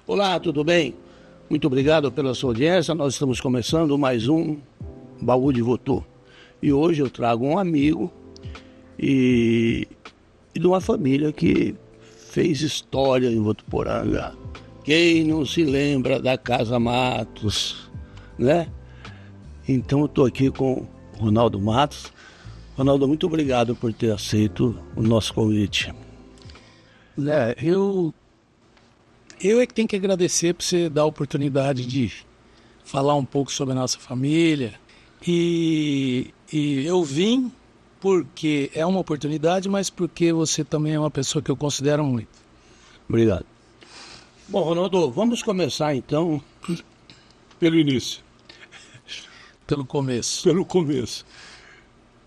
Olá, tudo bem? Muito obrigado pela sua audiência. Nós estamos começando mais um Baú de Votu. E hoje eu trago um amigo e de uma família que fez história em Votuporanga. Quem não se lembra da Casa Matos, né? Então eu estou aqui com o Ronaldo Matos. Ronaldo, muito obrigado por ter aceito o nosso convite. Eu é que tenho que agradecer por você dar a oportunidade de falar um pouco sobre a nossa família. E eu vim porque é uma oportunidade, mas porque você também é uma pessoa que eu considero muito. Obrigado. Bom, Ronaldo, vamos começar então pelo início. Pelo começo. Pelo começo.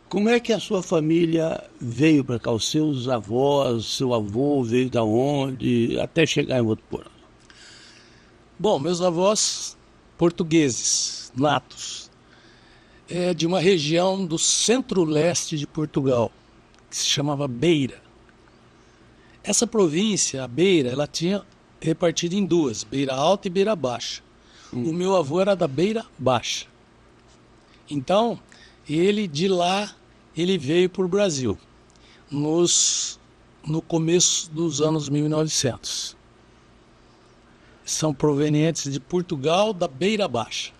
Como é que a sua família veio para cá? Os seus avós, seu avô veio da onde? Até chegar em Votuporanga. Bom, meus avós portugueses, natos, de uma região do centro-leste de Portugal, que se chamava Beira. Essa província, a Beira, ela tinha repartido em duas, Beira Alta e Beira Baixa. O meu avô era da Beira Baixa. Então, de lá, ele veio para o Brasil, no começo dos anos 1900. São provenientes de Portugal, da Beira Baixa.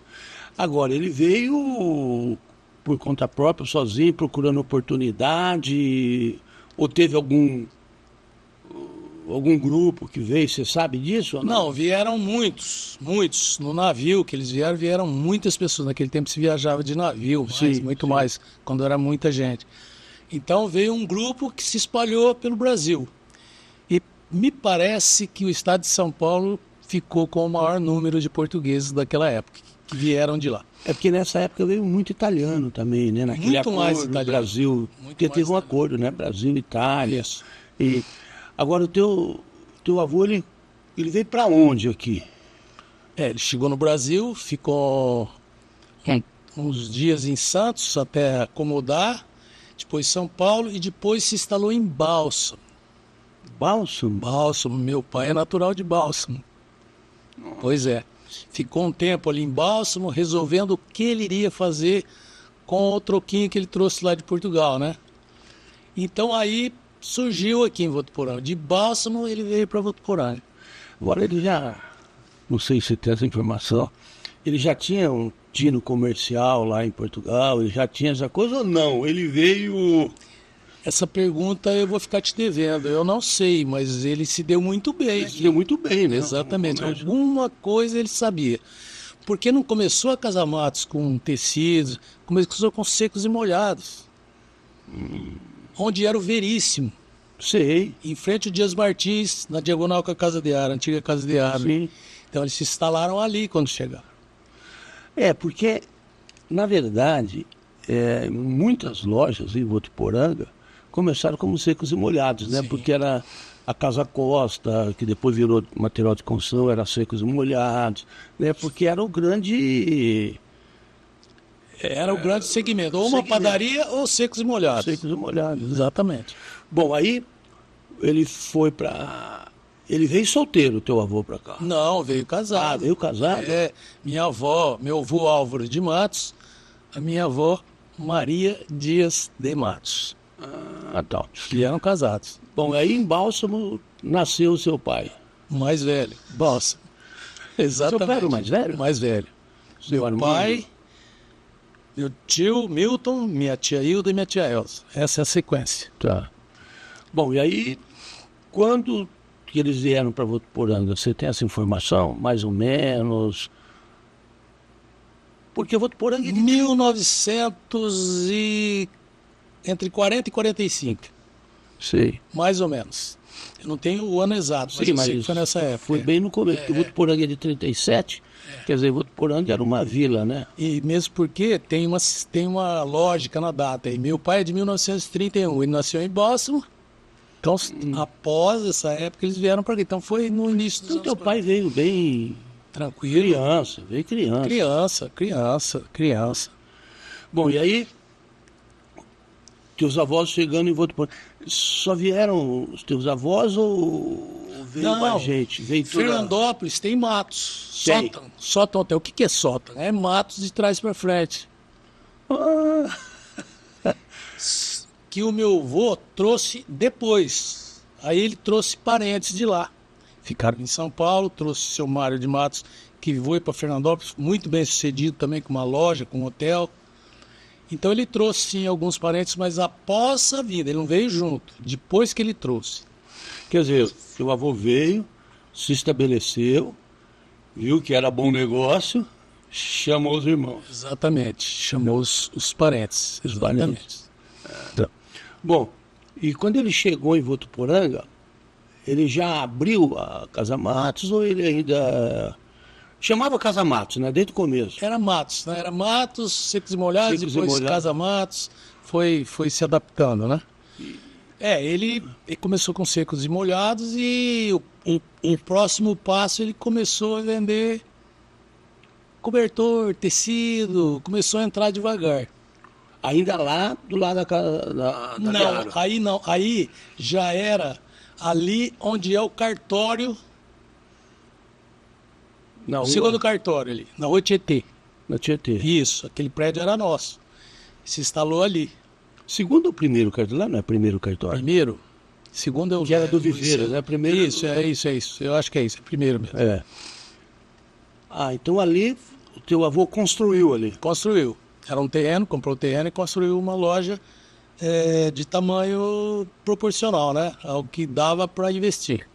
Agora, ele veio por conta própria, sozinho, procurando oportunidade, ou teve algum grupo que veio, você sabe disso ou não? Não, vieram muitos. No navio que eles vieram muitas pessoas. Naquele tempo se viajava de navio, muito mais, quando era muita gente. Então veio um grupo que se espalhou pelo Brasil. E me parece que o estado de São Paulo ficou com o maior número de portugueses daquela época, que vieram de lá. É porque nessa época veio muito italiano também, né? Naquele Muito mais acordo italiano. Brasil, porque teve um acordo, né? Brasil e Itália. Isso. E agora o teu avô, ele veio para onde aqui? Ele chegou no Brasil, ficou uns dias em Santos até acomodar, depois São Paulo e depois se instalou em Bálsamo. Bálsamo? Bálsamo, meu pai é natural de Bálsamo. Pois é. Ficou um tempo ali em Bálsamo, resolvendo o que ele iria fazer com o troquinho que ele trouxe lá de Portugal, né? Então aí surgiu aqui em Votuporanga. De Bálsamo ele veio para Votuporanga. Agora ele já, não sei se tem essa informação, ele já tinha um tino comercial lá em Portugal, ele já tinha essa coisa ou não? Ele veio... Essa pergunta eu vou ficar te devendo. Eu não sei, mas ele se deu muito bem. Ele se deu muito bem, né? Exatamente. Alguma coisa ele sabia. Porque não começou a Casa Matos com tecidos, começou com secos e molhados. Onde era o Veríssimo. Sei. Em frente ao Dias Martins, na diagonal com a Casa de Ar, a antiga Casa de Ar. Sim. Então eles se instalaram ali quando chegaram. Porque, na verdade, muitas lojas em Votuporanga começaram como secos e molhados, né? Sim. Porque era a Casa Costa, que depois virou material de construção, era secos e molhados, né? Porque era o grande... Era o grande segmento. Ou uma padaria ou secos e molhados. Secos e molhados. Exatamente. Bom, aí ele foi para... Ele veio solteiro, teu avô, para cá? Não, veio casado. Veio casado? Minha avó, meu avô Álvaro de Matos, a minha avó Maria Dias de Matos. Tá. Que eram casados. Bom, aí em Bálsamo nasceu o seu pai. O mais velho, Bálsamo. Exatamente. Seu pai era o mais velho? Mais velho. Seu Meu pai, meu tio Milton, minha tia Hilda e minha tia Elza. Essa é a sequência. Tá. Bom, e aí, quando que eles vieram para Votuporanga, você tem essa informação? Mais ou menos? Porque Votuporanga... 1900 e... Entre 40 e 45. Sei. Mais ou menos. Eu não tenho o ano exato, mas eu sei que foi nessa época. Foi bem no começo, porque Votuporanga é de 37, quer dizer, Votuporanga era uma vila, né? E mesmo porque tem uma lógica na data. E meu pai é de 1931, ele nasceu em Boston. Então, após essa época, eles vieram para aqui. Então, foi no início dos Então, teu pai veio bem... Tranquilo. Veio criança. Criança. Bom, e aí, teus avós chegando em Votuporanga. Só vieram os teus avós ou veio mais gente? Veio toda... Fernandópolis tem matos. Tem. Sótão. Sótão tem. O que é sótão? É matos de trás para frente. Que o meu avô trouxe depois. Aí ele trouxe parentes de lá. Ficaram em São Paulo, trouxe o seu Mário de Matos, que foi para Fernandópolis, muito bem sucedido também, com uma loja, com um hotel. Então ele trouxe sim alguns parentes, mas após a vida, ele não veio junto, depois que ele trouxe. Quer dizer, seu avô veio, se estabeleceu, viu que era bom negócio, chamou os irmãos. Exatamente, chamou os parentes. Exatamente. Tá. Bom, e quando ele chegou em Votuporanga, ele já abriu a Casa Matos ou ele ainda... Chamava Casa Matos, né? Desde o começo. Era Matos, né? Era Matos, Secos e Molhados, depois Casa Matos, foi se adaptando, né? Ele começou com Secos e Molhados e o próximo passo ele começou a vender cobertor, tecido, começou a entrar devagar. Ainda lá do lado da casa da Não, aí já era ali onde é o cartório. O segundo cartório ali, na Rua Tietê. Na Tietê. Isso, aquele prédio era nosso. Se instalou ali. Segundo ou primeiro cartório? Lá não é primeiro cartório? Primeiro. Segundo é o... Que era do Viveiro, né? Primeiro... Isso, é isso. Eu acho que é isso, é primeiro mesmo. É. Então ali o teu avô construiu ali. Construiu. Era um terreno, comprou o terreno e construiu uma loja de tamanho proporcional, né? Ao que dava para investir.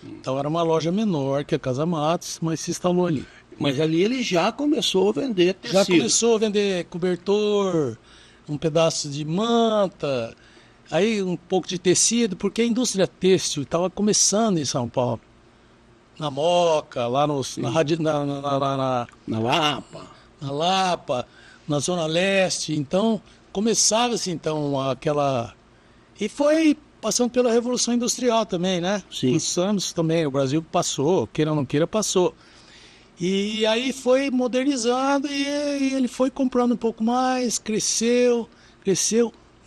Então era uma loja menor que a Casa Matos, mas se instalou ali. Mas ali ele já começou a vender tecido. Já começou a vender cobertor, um pedaço de manta, aí um pouco de tecido, porque a indústria têxtil estava começando em São Paulo. Na Moca, lá na Lapa. Na Lapa, na Zona Leste. Então, começava-se então aquela... E foi passando pela Revolução Industrial também, né? Sim. Os anos também, o Brasil passou, queira ou não queira, passou. E aí foi modernizado e ele foi comprando um pouco mais, cresceu.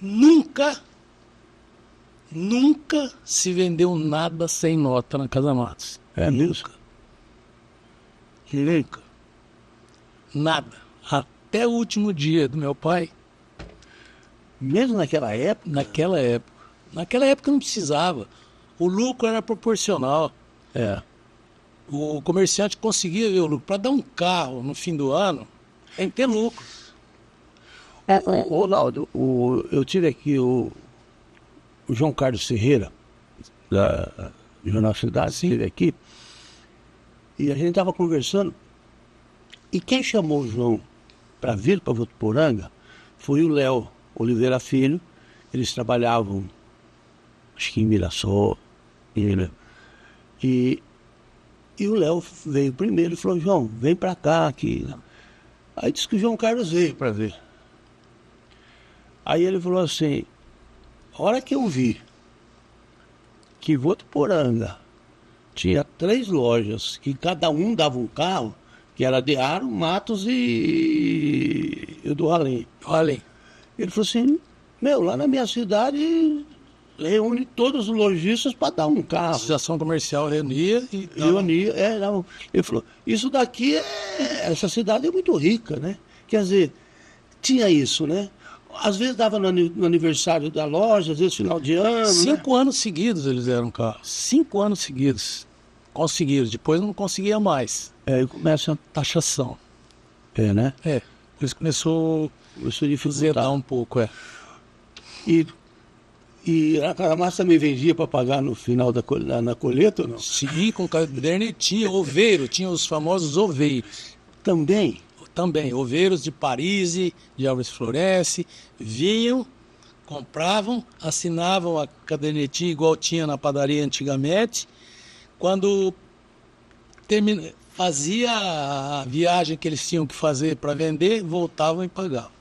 Nunca se vendeu nada sem nota na Casa Matos. É mesmo? Nunca. Nada. Até o último dia do meu pai. Mesmo naquela época? Naquela época. Naquela época não precisava. O lucro era proporcional. O comerciante conseguia ver o lucro. Para dar um carro no fim do ano, tem que ter lucro. Ronaldo, eu tive aqui o João Carlos Ferreira, da Jornal Cidade, esteve aqui, e a gente estava conversando, e quem chamou o João para vir para Votuporanga foi o Léo Oliveira Filho. Eles trabalhavam, acho que em Mirassol, e o Léo veio primeiro e falou: João, vem para cá. Aí disse que o João Carlos veio para ver. Aí ele falou assim: a hora que eu vi que Votuporanga tinha 3 lojas, que cada um dava um carro, que era de Aro, Matos e do Além. Ele falou assim: lá na minha cidade reúne todos os lojistas para dar um carro. A associação comercial reunia. Ele falou: isso daqui essa cidade é muito rica, né? Quer dizer, tinha isso, né? Às vezes dava no aniversário da loja, às vezes final de ano. 5 anos seguidos eles deram carro. 5 anos seguidos. Conseguiram, depois não conseguia mais. E começa a taxação. Né? Por isso começou a dificultar um pouco, E a Casa Matos também vendia para pagar no final na colheita ou não? Sim, com cadernetinha, oveiro, tinha os famosos oveiros. Também, oveiros de Paris, de Álvares Floresce, vinham, compravam, assinavam a cadernetinha igual tinha na padaria antigamente. Quando fazia a viagem que eles tinham que fazer para vender, voltavam e pagavam.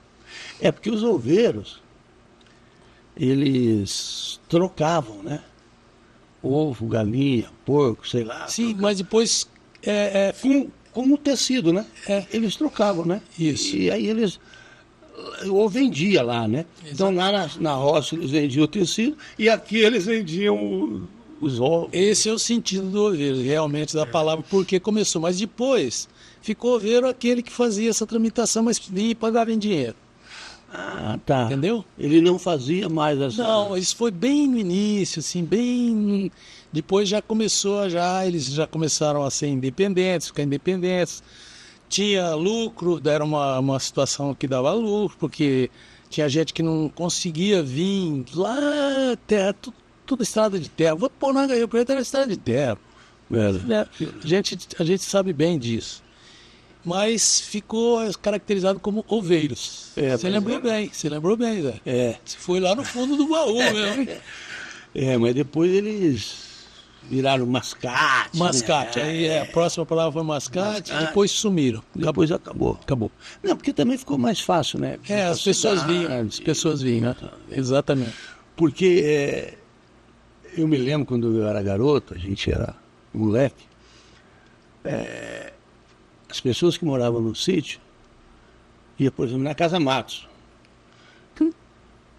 Porque os oveiros, eles trocavam, né? Ovo, galinha, porco, sei lá. Sim, mas depois... Com o tecido, né? Eles trocavam, né? Isso. E aí eles... ou vendia lá, né? Então lá na roça eles vendiam o tecido e aqui eles vendiam os ovos. Esse é o sentido do oveiro, realmente, da palavra, porque começou. Mas depois ficou oveiro aquele que fazia essa tramitação, mas vinha e pagava em dinheiro. Ah, tá. Entendeu? Ele não fazia mais essa... Não, isso foi bem no início, assim, bem... Depois já começou, eles já começaram a ser independentes, ficar independentes. Tinha lucro, era uma situação que dava lucro, porque tinha gente que não conseguia vir lá, terra, tudo estrada de terra. Vou pôr na Rio Preto, era estrada de terra. Né? A gente sabe bem disso. Mas ficou caracterizado como oveiros. Você lembrou bem, Zé. Você foi lá no fundo do baú mesmo. Mas depois eles viraram mascate. Mascate, né? aí a próxima palavra foi mascate, depois sumiram. Depois acabou. Não, porque também ficou mais fácil, né? As pessoas vinham, né? Exatamente. Porque eu me lembro quando eu era garoto, a gente era moleque, as pessoas que moravam no sítio iam, por exemplo, na Casa Matos.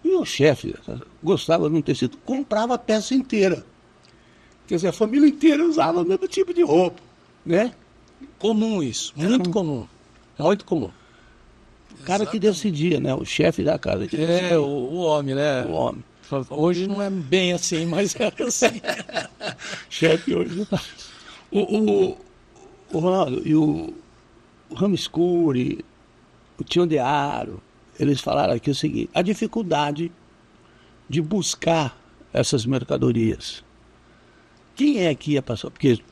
E o chefe gostava de um tecido, comprava a peça inteira. Quer dizer, a família inteira usava o mesmo tipo de roupa, né? Comum isso, muito comum. Muito comum. O cara que decidia, né? O chefe da casa. O homem, né? O homem. Hoje não é bem assim, mas é assim. Chefe hoje. O Ronaldo e o Ramescuri, o Tião de Aro, eles falaram aqui o seguinte: a dificuldade de buscar essas mercadorias. Quem é que ia passar? Porque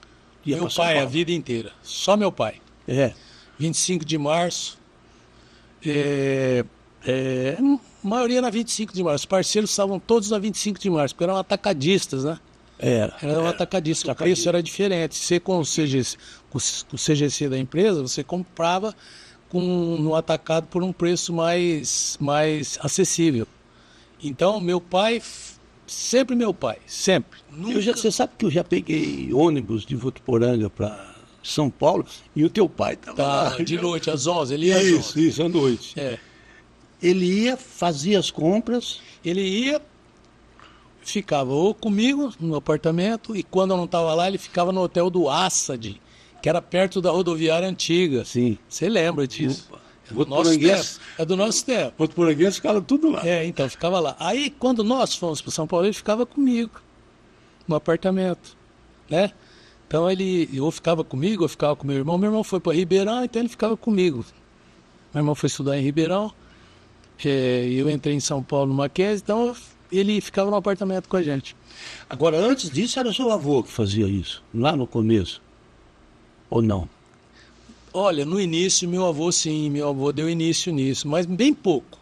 meu pai a vida inteira, só meu pai. 25 de março, a maioria na 25 de março. Os parceiros estavam todos na 25 de março, porque eram atacadistas, né? Eram atacadistas. O preço era diferente. Você com o CGC da empresa, você comprava no atacado por um preço mais acessível. Então, meu pai, sempre. Você sabe que eu já peguei ônibus de Votuporanga para São Paulo e o teu pai estava lá. De noite, às 11, ele ia às 11. Isso, à noite. Ele ia, fazia as compras. Ele ia, ficava ou comigo no apartamento, e quando eu não estava lá, ele ficava no hotel do Assad, que era perto da rodoviária antiga. Sim. Você lembra disso? É do nosso tempo. Votuporanguense ficava tudo lá. Então, ficava lá. Aí, quando nós fomos para São Paulo, ele ficava comigo, no apartamento, né? Então, ele ou ficava comigo, ou ficava com meu irmão. Meu irmão foi para Ribeirão, então ele ficava comigo. Meu irmão foi estudar em Ribeirão, eu entrei em São Paulo no Mackenzie, então ele ficava no apartamento com a gente. Agora, antes disso, era seu avô que fazia isso, lá no começo, ou não? Olha, no início, meu avô deu início nisso, mas bem pouco.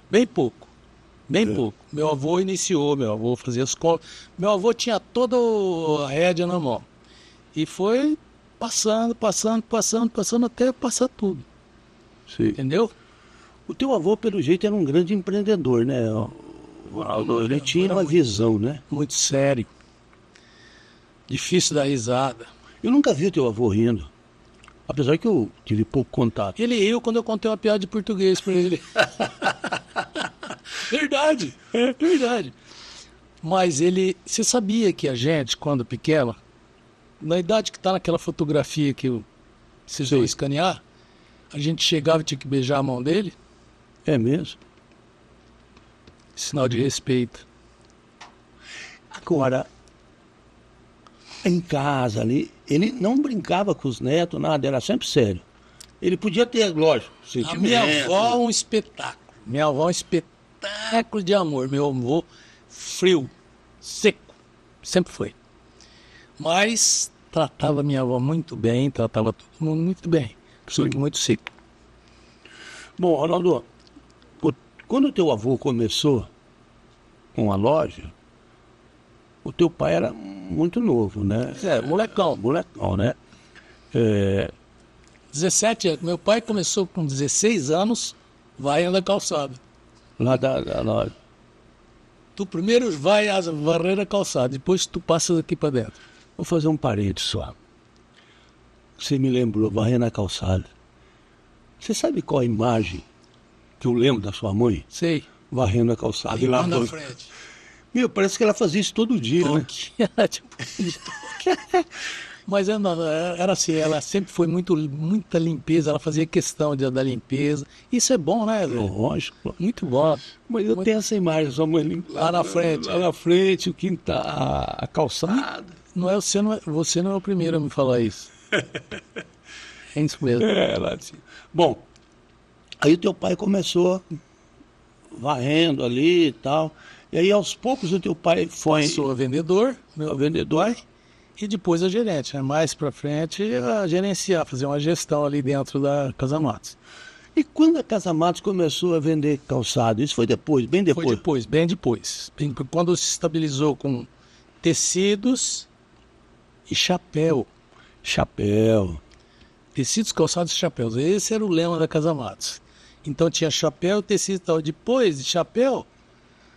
Meu avô iniciou, meu avô fazia as compras. Meu avô tinha toda a rédea na mão. E foi passando até passar tudo. Sim. Entendeu? O teu avô, pelo jeito, era um grande empreendedor, né? Ele tinha uma visão, né? Muito sério. Difícil dar risada. Eu nunca vi o teu avô rindo. Apesar que eu tive pouco contato. Ele riu quando eu contei uma piada de português para ele. Verdade. Mas você sabia que a gente, quando pequena, na idade que está naquela fotografia que vocês vão escanear, a gente chegava e tinha que beijar a mão dele? É mesmo? Sinal de respeito. Agora, em casa ali, ele não brincava com os netos, nada, era sempre sério. Ele podia ter, lógico, sentimento. A minha avó é um espetáculo. Minha avó é um espetáculo de amor. Meu avô, frio, seco, sempre foi. Mas tratava minha avó muito bem, tratava todo mundo muito bem. Só que muito seco. Bom, Ronaldo, quando o teu avô começou com a loja, o teu pai era muito novo, né? Molecão, né? 17 anos. Meu pai começou com 16 anos, vai na calçada. Lá da loja. Tu primeiro vai às barreiras calçada, depois tu passas aqui para dentro. Vou fazer um parede só. Você me lembrou, varrer na calçada. Você sabe qual a imagem que eu lembro da sua mãe Sei. varrendo a calçada. Ali lá na frente. Meu, parece que ela fazia isso todo dia, né? Era tipo... Mas era assim, ela sempre foi muita limpeza, ela fazia questão da limpeza. Isso é bom, né, velho? Lógico. Muito bom. Mas eu tenho essa imagem, sua mãe Lá na frente. Lá na frente, o quintal, a calçada. Você não é o primeiro a me falar isso. É isso mesmo. Lá assim. Bom, aí o teu pai começou varrendo ali e tal. E aí, aos poucos, o teu pai foi... Sou a vendedor, meu vendedor. E depois a gerente, né? Mais pra frente, a gerenciar, fazer uma gestão ali dentro da Casa Matos. E quando a Casa Matos começou a vender calçado? Isso foi depois, bem depois? Foi depois, bem depois. Quando se estabilizou com tecidos e chapéu. Chapéu. Tecidos, calçados e chapéus. Esse era o lema da Casa Matos. Então tinha chapéu, tecido e tal. Depois de chapéu,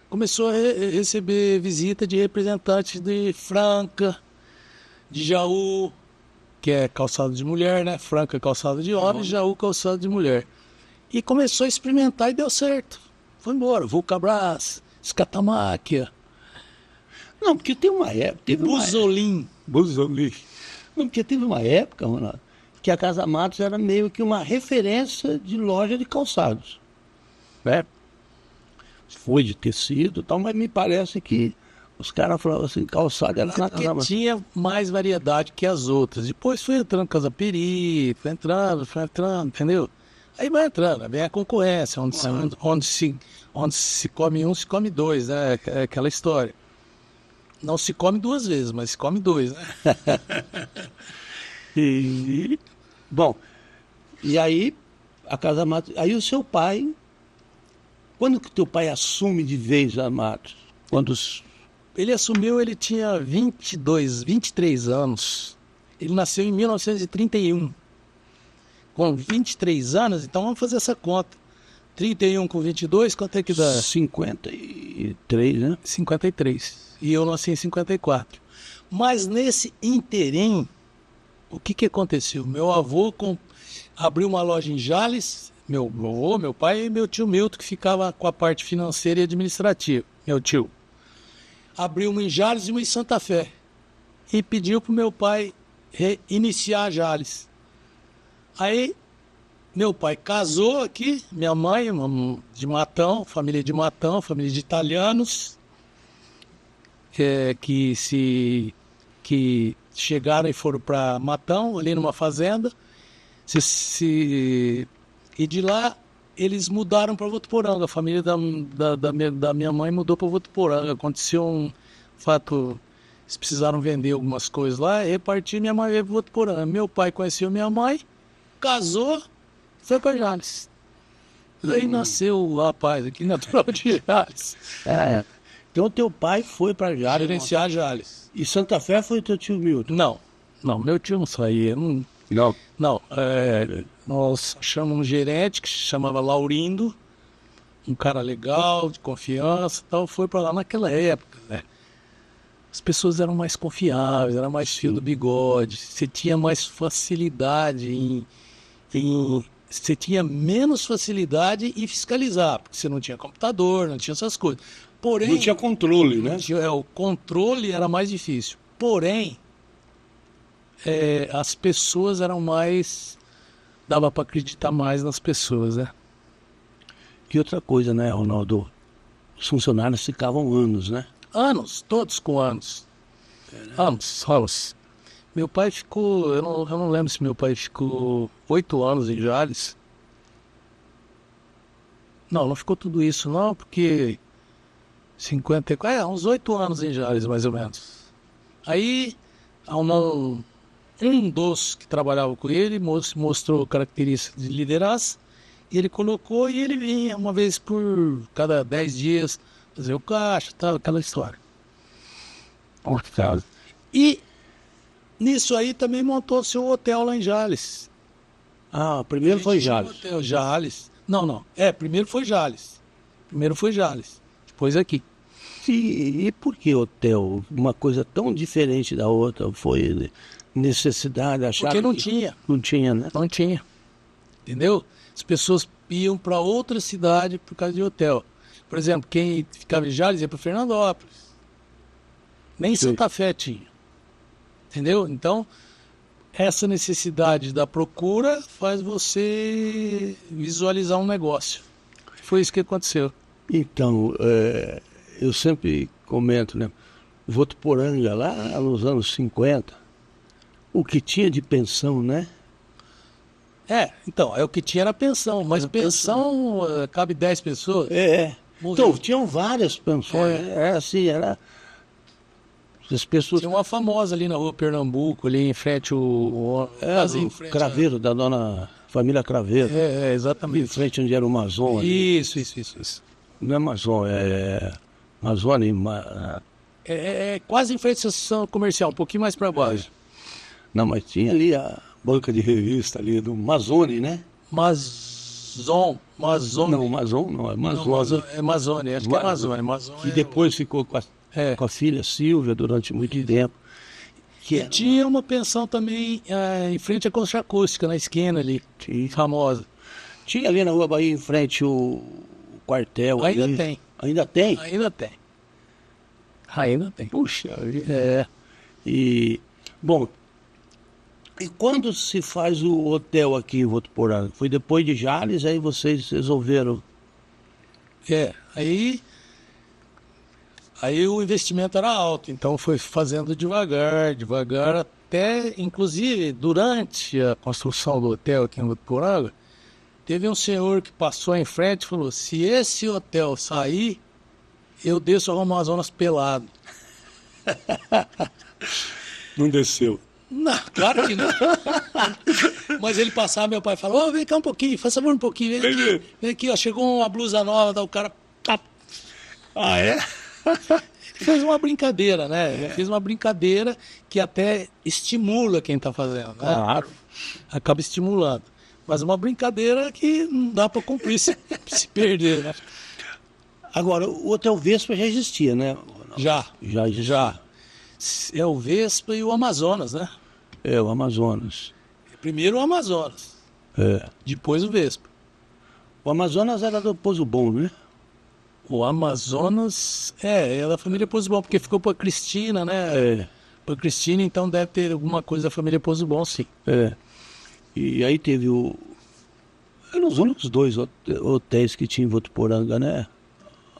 começou a receber visita de representantes de Franca, de Jaú, que é calçado de mulher, né? Franca, calçado de homem, Jaú, calçado de mulher. E começou a experimentar e deu certo. Foi embora. Vulcabras, Escatamáquia. Não, porque tem uma época... Buzolim. Não, porque teve uma época, Ronaldo, que a Casa Matos era meio que uma referência de loja de calçados. Né? Foi de tecido e tal, mas me parece que os caras falavam assim, calçado era na Casa Matos. Tinha mais variedade que as outras. Depois foi entrando Casa Peri, foi entrando, entendeu? Aí vai entrando, vem a concorrência, onde se come um, se come dois, né? É aquela história. Não se come duas vezes, mas se come dois, né? Bom, e aí a Casa Matos... Aí o seu pai... Quando que teu pai assume de vez a Matos? Ele assumiu, ele tinha 23 anos. Ele nasceu em 1931. Com 23 anos, então vamos fazer essa conta. 31 com 22, quanto é que dá? 53, né? 53. E eu nasci em 54. Mas nesse interim, o que aconteceu? Meu avô abriu uma loja em Jales, meu avô, meu pai e meu tio Milton, que ficava com a parte financeira e administrativa. Meu tio. Abriu uma em Jales e uma em Santa Fé. E pediu para o meu pai iniciar a Jales. Aí, meu pai casou aqui, minha mãe, de Matão, família de italianos, que chegaram e foram para Matão, ali numa fazenda, e de lá eles mudaram para Votuporanga. A família da minha mãe mudou para Votuporanga. Aconteceu um fato, eles precisaram vender algumas coisas lá, repartir, minha mãe veio para Votuporanga. Meu pai conheceu minha mãe, casou, foi para Jales. Aí nasceu o rapaz aqui, natural de Jales. Então teu pai foi para Jales. Gerenciar Jales. E Santa Fé foi teu tio Milton? Não, meu tio não saía. Não, nós achamos um gerente que se chamava Laurindo, um cara legal, de confiança e tal, foi para lá naquela época, né? As pessoas eram mais confiáveis, era mais fio do bigode, você tinha mais facilidade você tinha menos facilidade em fiscalizar, porque você não tinha computador, não tinha essas coisas. Porém, não tinha controle, né? O controle era mais difícil. Porém, as pessoas eram mais... Dava para acreditar mais nas pessoas, né? E outra coisa, né, Ronaldo? Os funcionários ficavam anos, né? Anos, todos com anos. Anos. Meu pai ficou... Eu não lembro se meu pai ficou 8 anos em Jales. Não ficou tudo isso, não, porque... 54... uns 8 anos em Jales, mais ou menos. Aí, um dos que trabalhava com ele mostrou características de liderança, e ele colocou, e ele vinha uma vez por cada 10 dias fazer o caixa, tal, aquela história. E nisso aí também montou seu hotel lá em Jales. Primeiro foi Jales. Hotel Jales. Não. Primeiro foi Jales. Depois aqui. E por que hotel? Uma coisa tão diferente da outra, foi necessidade, achar porque não tinha. Não tinha, né? Não tinha. Entendeu? As pessoas iam para outra cidade por causa de hotel. Por exemplo, quem ficava em Jales ia para Fernandópolis. Nem Sim. Santa Fé tinha. Entendeu? Então, essa necessidade da procura faz você visualizar um negócio. Foi isso que aconteceu. Então, eu sempre comento, né? Votuporanga, lá nos anos 50, o que tinha de pensão, né? Então, é o que tinha era pensão, mas pensão cabe 10 pessoas. Então, tinham várias pensões. Assim, era. As pessoas. Tinha uma famosa ali na rua Pernambuco, ali em frente quase em O frente Craveiro, da dona família Craveiro. Em exatamente. frente onde era o Mazon. Isso. Não é Mazon, é. Mazone. É quase em frente à estação comercial, um pouquinho mais para baixo. Não, mas tinha ali a banca de revista ali do Mazone, né? Mazone. Não, Mazon não, é Mazone. É Mazone, acho que é Mazone. Que depois ficou com a filha Silvia durante muito tempo. E tinha uma pensão também em frente à Concha Acústica, na esquina ali, famosa. Tinha ali na Rua Bahia, em frente o quartel. Ainda ali. tem. Ainda tem? Ainda tem. Puxa, bom, e quando se faz o hotel aqui em Votuporanga? Foi depois de Jales, aí vocês resolveram... Aí o investimento era alto, então foi fazendo devagar, até, inclusive, durante a construção do hotel aqui em Votuporanga, teve um senhor que passou em frente e falou, se esse hotel sair, eu desço ao Amazonas pelado. Não desceu. Não, claro que não. Mas ele passava, meu pai falou, vem cá um pouquinho, faz favor um pouquinho, vem aqui, ó, chegou uma blusa nova, daí o cara... Ah, é? Fez uma brincadeira, né? Fez uma brincadeira que até estimula quem está fazendo, né? Claro. Acaba estimulando. Mas uma brincadeira que não dá para cumprir se perder, né? Agora, o Hotel Vespa já existia, né? Já. É o Vespa e o Amazonas, né? É, o Amazonas. Primeiro o Amazonas, depois o Vespa. O Amazonas era do Pouso Bom, né? O Amazonas é da família Pouso Bom, porque ficou para Cristina, né? Para Cristina, então deve ter alguma coisa da família Pouso Bom, sim. E aí teve eram os únicos dois hotéis que tinha em Votuporanga, né?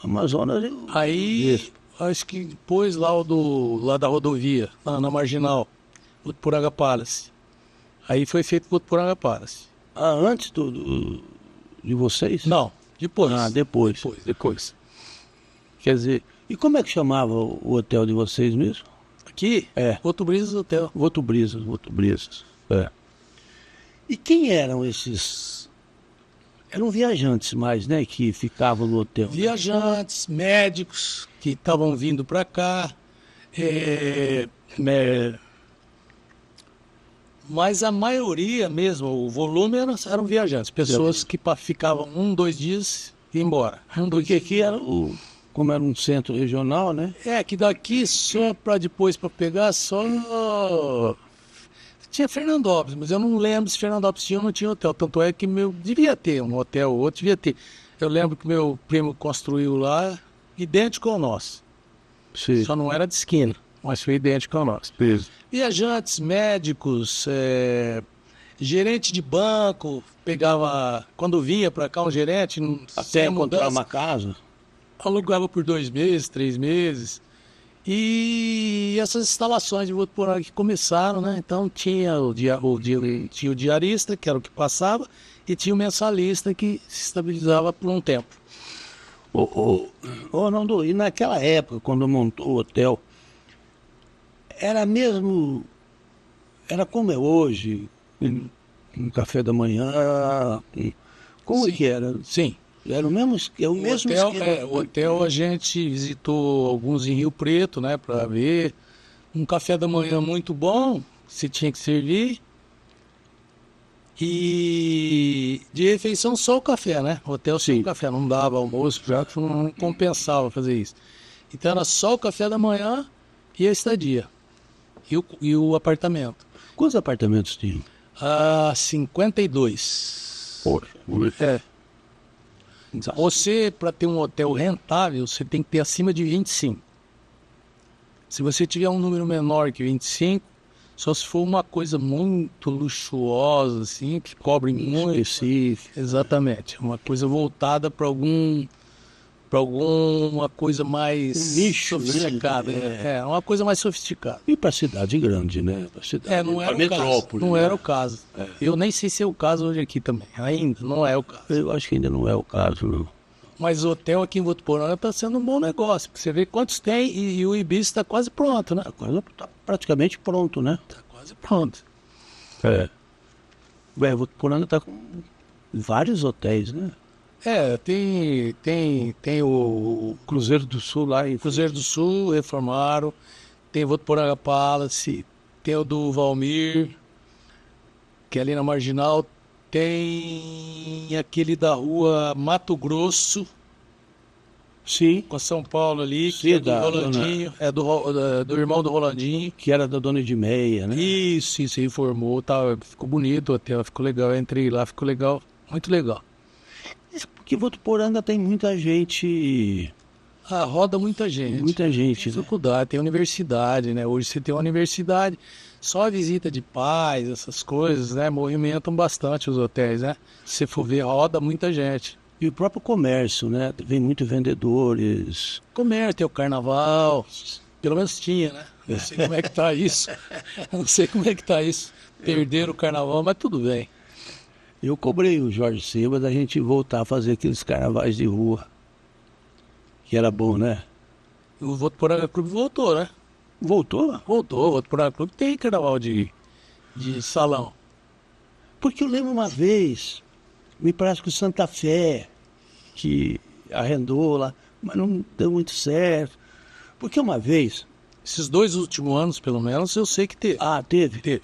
Amazonas e o Aí, acho que depois lá lá da rodovia, na Marginal, Votuporanga Palace. Aí foi feito Votuporanga Palace. Ah, antes de vocês? Não, depois. Ah, depois. Quer dizer, e como é que chamava o hotel de vocês mesmo? Aqui? Votubrisas Hotel. Votubrisas. E quem eram esses? Eram viajantes mais, né? Que ficavam no hotel. Viajantes, médicos que estavam vindo para cá. Mas a maioria mesmo, o volume eram viajantes. Pessoas que ficavam 1-2 dias e iam embora. Porque aqui era como era um centro regional, né? Que daqui só para depois para pegar só... Tinha Fernandópolis, mas eu não lembro se Fernandópolis tinha ou não tinha hotel. Tanto é que devia ter um hotel ou outro, devia ter. Eu lembro que meu primo construiu lá, idêntico ao nosso. Sim. Só não era de esquina, mas foi idêntico ao nosso. Isso. Viajantes, médicos, gerente de banco, pegava... Quando vinha para cá um gerente... Até encontrar uma casa? Alugava por 2 meses, 3 meses... E essas instalações de Votuporanga que começaram, né? Então tinha tinha o diarista, que era o que passava, e tinha o mensalista que se estabilizava por um tempo. Nando, e naquela época, quando montou o hotel, era como é hoje, um café da manhã, como que era? Sim. Era o mesmo esquema. O hotel a gente visitou alguns em Rio Preto, né, para ver. Um café da manhã muito bom, se tinha que servir. E de refeição só o café, né? O hotel só o café, não dava almoço, já que não compensava fazer isso. Então era só o café da manhã e a estadia. E o apartamento. Quantos apartamentos tinham? 52. Poxa. Você, para ter um hotel rentável, você tem que ter acima de 25. Se você tiver um número menor que 25, só se for uma coisa muito luxuosa, assim, que cobre muito. Específico. Exatamente. Uma coisa voltada para alguma coisa mais Nicho, né? sofisticada. Uma coisa mais sofisticada. E para cidade grande, né? Pra cidade, Não era pra o caso. metrópole. Não né? era o caso. Eu nem sei se é o caso hoje aqui também. Ainda não é o caso. Eu acho que ainda não é o caso, não. Mas o hotel aqui em Votuporanga está sendo um bom negócio. Você vê quantos tem e o Ibis está quase pronto, né? A coisa tá praticamente pronto, né? Está quase pronto. Votuporanga tá com vários hotéis, né? Tem o Cruzeiro do Sul lá em Cruzeiro do Sul, reformaram. Tem o Votuporanga Palace. Tem o do Valmir, que é ali na Marginal. Tem aquele da rua Mato Grosso, Sim, com a São Paulo ali, Sim, que é do da Rolandinho, é do irmão do Rolandinho. que era da Dona Edmeia, né? Isso, reformou, tá, ficou bonito o hotel, ficou legal, eu entrei lá, ficou legal, muito legal. Porque Votuporanga tem muita gente, Roda muita gente. muita gente, né? Faculdade, tem universidade, né? Hoje você tem uma universidade, só a visita de pais, essas coisas, né? Movimentam bastante os hotéis, né? Se você for ver, roda muita gente. E o próprio comércio, né? Vem muitos vendedores. Comércio, tem o carnaval, pelo menos tinha, né? Não sei como é que tá isso. Eu não sei como é que tá isso. Perderam o carnaval, mas tudo bem. Eu cobrei o Jorge Silva da gente voltar a fazer aqueles carnavais de rua. Que era bom, né? O Votuporanga Clube voltou, né? Voltou? Voltou, o Votuporanga Clube tem carnaval de salão. Porque eu lembro uma vez, me parece que o Santa Fé, que arrendou lá, mas não deu muito certo. Porque uma vez... Esses 2 últimos anos, pelo menos, eu sei que teve. Teve. Teve.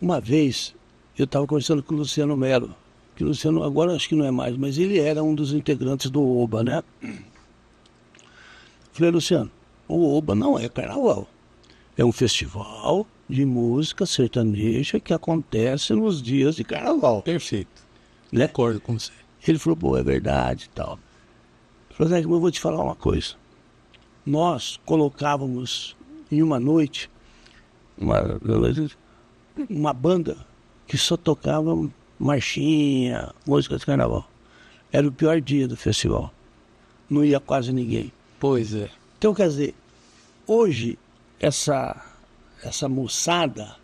Uma vez, eu estava conversando com o Luciano Melo, que o Luciano agora acho que não é mais, mas ele era um dos integrantes do Oba, né? Falei, Luciano, o Oba não é carnaval. É um festival de música sertaneja que acontece nos dias de carnaval. Perfeito. Né? Concordo com você. Ele falou, pô, é verdade e tal. Eu falei, Zé, eu vou te falar uma coisa. Nós colocávamos em uma noite uma banda que só tocava marchinha, música de carnaval. Era o pior dia do festival. Não ia quase ninguém. Pois é. Então, quer dizer, hoje, essa moçada,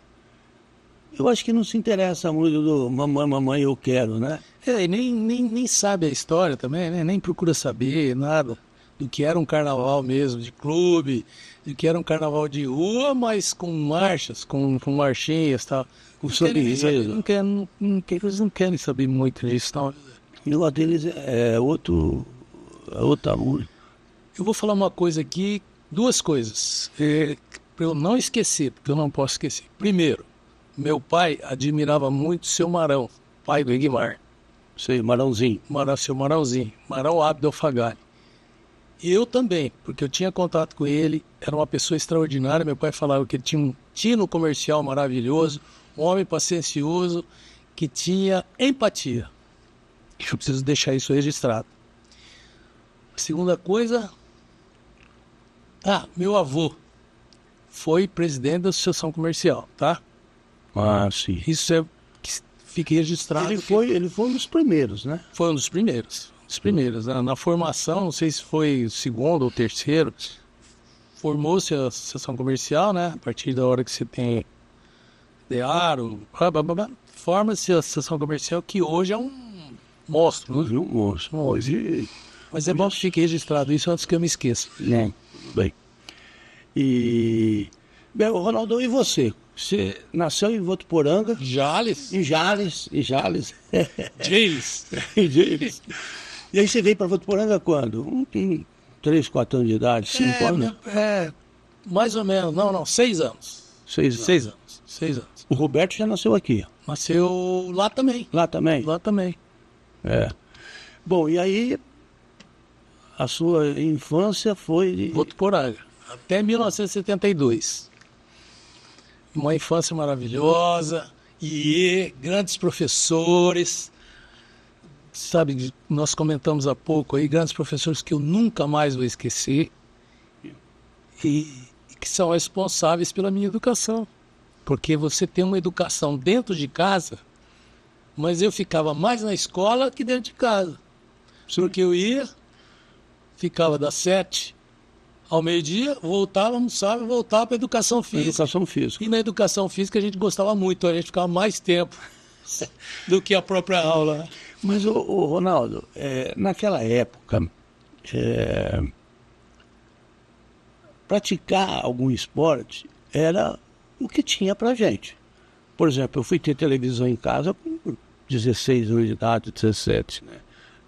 eu acho que não se interessa muito do mamãe, mamãe, eu quero, né? E nem sabe a história também, né? Nem procura saber nada do que era um carnaval mesmo, de clube, do que era um carnaval de rua, mas com marchas, com marchinhas e tal. Com sorriso. Eles não querem saber muito disso, não. O negócio deles é outro tamanho. Eu vou falar uma coisa aqui, 2 coisas, para eu não esquecer, porque eu não posso esquecer. Primeiro, meu pai admirava muito seu Marão, pai do Egmar. Sei, Marãozinho. Seu Marãozinho, Marão Abdo Alfagari. E eu também, porque eu tinha contato com ele, era uma pessoa extraordinária. Meu pai falava que ele tinha um tino comercial maravilhoso, um homem paciencioso, que tinha empatia. Eu preciso deixar isso registrado. A segunda coisa... meu avô foi presidente da Associação Comercial, tá? Sim. Isso é que fique registrado. Ele foi um dos primeiros, né? Foi um dos primeiros. Na formação, não sei se foi o segundo ou terceiro, formou-se a associação comercial, né? A partir da hora que você tem DEARO, forma-se a associação comercial, que hoje é um monstro. Né? Um monstro. Hoje... Mas é bom que fique registrado isso antes que eu me esqueça. Bem. Bem, Ronaldo, e você? Você nasceu em Votuporanga? Jales? Em Jales. Jales. E aí você veio para Votuporanga quando? 3, 4 anos de idade, 5 anos? Mais ou menos. Não, 6 anos. 6 anos. O Roberto já nasceu aqui. Nasceu lá também. Lá também? Lá também. Bom, e aí a sua infância foi... Votuporanga. Até 1972. Uma infância maravilhosa. E grandes professores... sabe, nós comentamos há pouco aí, grandes professores que eu nunca mais vou esquecer e que são responsáveis pela minha educação. Porque você tem uma educação dentro de casa, mas eu ficava mais na escola que dentro de casa. Porque eu ia, ficava das 7 ao meio-dia, voltava, almoçava e voltava para a educação física. Educação física. E na educação física a gente gostava muito, a gente ficava mais tempo do que a própria aula. Mas, ô, Ronaldo, naquela época, praticar algum esporte era o que tinha pra gente. Por exemplo, eu fui ter televisão em casa com 16 anos de idade, 17, né?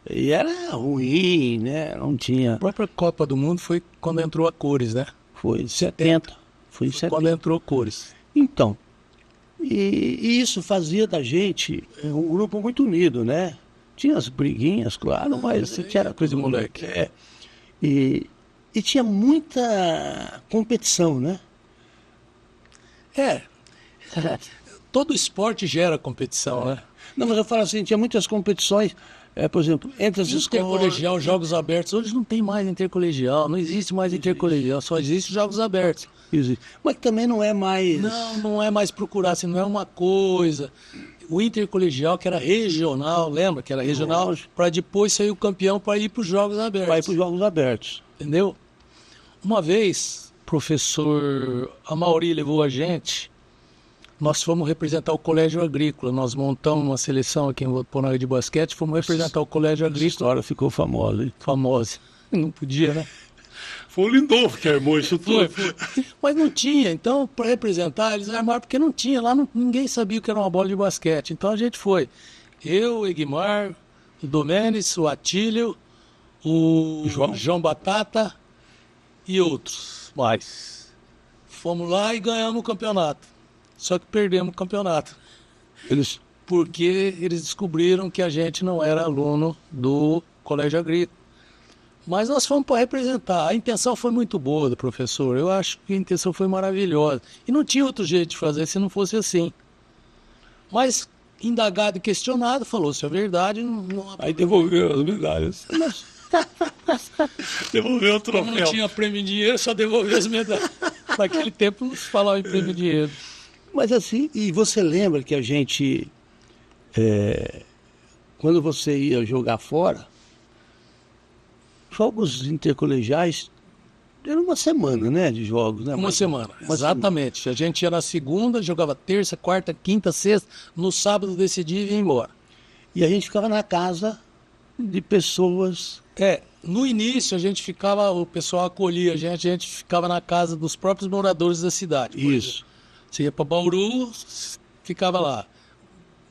E era ruim, né? Não tinha. A própria Copa do Mundo foi quando entrou a cores, né? Foi em 70. Foi em 70. Quando entrou cores. Então, e isso fazia da gente um grupo muito unido, né? Tinha as briguinhas, claro, mas era coisa de moleque. E tinha muita competição, né? Todo esporte gera competição, né? Não, mas eu falo assim, tinha muitas competições, por exemplo, entre as escolas. Intercolegial, jogos abertos. Hoje não tem mais intercolegial, não existe mais intercolegial, só existe jogos abertos. Mas também não é mais. Não é mais procurar, assim, não é uma coisa. O intercolegial, que era regional, lembra? Que era regional, para depois sair o campeão para ir para os jogos abertos. Vai para os jogos abertos. Entendeu? Uma vez, o professor Amaury levou a gente. Nós fomos representar o Colégio Agrícola. Nós montamos uma seleção aqui em Votuporanga de basquete. Fomos representar o Colégio Agrícola. A história ficou famosa, hein? Famosa. Não podia, né? Foi o Lindolfo que armou isso tudo. Foi. Mas não tinha. Então, para representar, eles armaram porque não tinha. Lá ninguém sabia o que era uma bola de basquete. Então a gente foi. Eu, o Egmar, o Domenes, o Atílio, o João Batata e outros mais. Fomos lá e ganhamos o campeonato. Só que perdemos o campeonato. Porque eles descobriram que a gente não era aluno do Colégio Agrícola. Mas nós fomos para representar. A intenção foi muito boa do professor. Eu acho que a intenção foi maravilhosa. E não tinha outro jeito de fazer se não fosse assim. Mas, indagado e questionado, falou se é verdade. Aí devolveu as medalhas. Devolveu o troféu. Como não tinha prêmio em dinheiro, só devolveu as medalhas. Naquele tempo não se falava em prêmio em dinheiro. Mas assim, e você lembra que a gente, quando você ia jogar fora, jogos intercolegiais, era uma semana, né, de jogos, né? Uma semana, exatamente. Semana. A gente ia na segunda, jogava terça, quarta, quinta, sexta, no sábado decidia e ia embora. E a gente ficava na casa de pessoas. No início a gente ficava, o pessoal acolhia a gente ficava na casa dos próprios moradores da cidade. Isso. Você ia para Bauru, ficava lá.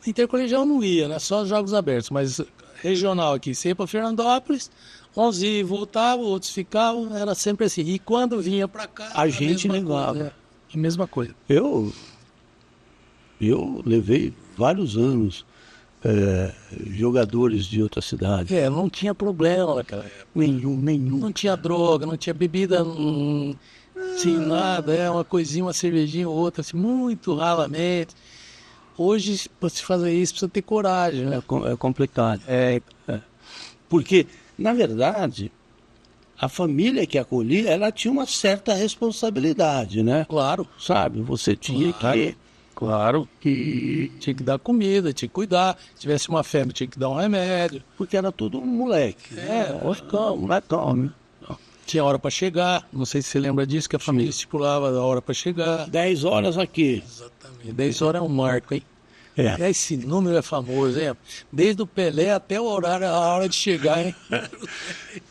Intercolegial não ia, né? Só jogos abertos, mas regional aqui. Você ia para Fernandópolis, uns iam e voltavam, outros ficavam, era sempre assim. E quando vinha para cá, a gente levava. A mesma coisa. Eu levei vários anos jogadores de outra cidade. Não tinha problema naquela época. Nenhum. Não tinha droga, não tinha bebida. Sem nada, uma coisinha, uma cervejinha ou outra, assim, muito raramente. Hoje, para se fazer isso, precisa ter coragem, né? É complicado. Porque, na verdade, a família que acolhia, ela tinha uma certa responsabilidade, né? Claro. Sabe, você tinha que... Claro. Que tinha que dar comida, tinha que cuidar. Se tivesse uma febre, tinha que dar um remédio. Porque era tudo um moleque. Molecão, né? Tinha hora para chegar, não sei se você lembra disso, que a família estipulava a hora para chegar. 10 horas aqui. Exatamente. 10 horas é um marco, hein? Esse número é famoso, hein? Desde o Pelé até o horário, a hora de chegar, hein?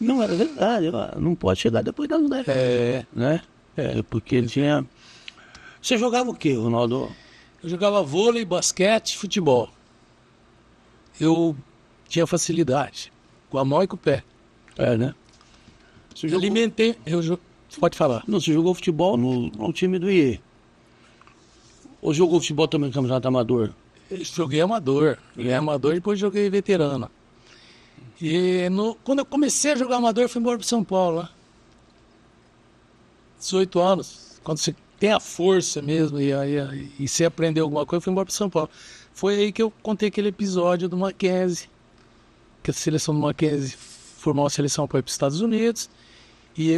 Não, era verdade, não pode chegar depois das 10. Né? Porque tinha... Você jogava o quê, Ronaldo? Eu jogava vôlei, basquete, futebol. Eu tinha facilidade, com a mão e com o pé. Né? Eu alimentei. Pode falar. Não, você jogou futebol no time do IE. Ou jogou futebol também no campeonato amador? Joguei amador. E depois joguei veterano. E quando eu comecei a jogar amador, eu fui embora para São Paulo. Né? 18 anos. Quando você tem a força mesmo e você aprendeu alguma coisa, eu fui embora para São Paulo. Foi aí que eu contei aquele episódio do Mackenzie. que a seleção do Mackenzie formou uma seleção para ir para os Estados Unidos, e